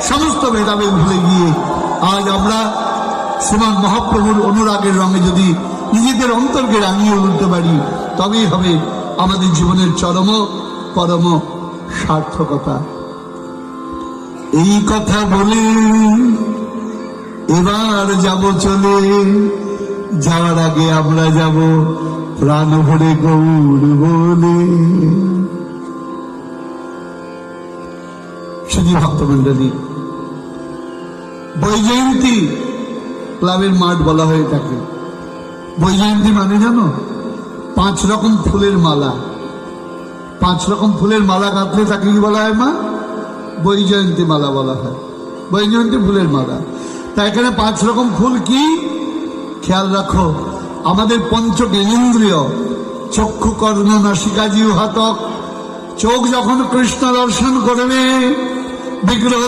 সমস্ত ভেদাভেদ ভুলে গিয়ে আজ আমরা শ্রীমান মহাপ্রভুর অনুরাগের রঙে যদি নিজেদের অন্তরকে রাঙিয়ে তুলতে পারি, তবেই হবে আমাদের জীবনের চরম পরম সার্থকতা। এই কথা বলে এবার যাব চলে, যাওয়ার আগে আমরা যাব প্রাণ ভরে গৌর বলে। শুধু ভক্তমন্ডলী, বৈজয়ন্তী ক্লাবের মাঠ বলা হয়ে থাকে। বৈজয়ন্তী মানে জানো? 5 রকম ফুলের মালা। 5 রকম ফুলের মালা গাঁথলে তাকে কি বলা হয় মা? বৈজয়ন্তী মালা বলা হয়। বৈজয়ন্তী ফুলের মালা। তা এখানে 5 রকম ফুল কি? খেয়াল রাখো, আমাদের পঞ্চ জ্ঞানেন্দ্রিয় চক্ষু কর্ণ নাসিকা জিহ্বা ত্বক, চোখ যখন কৃষ্ণ দর্শন করবে বিগ্রহ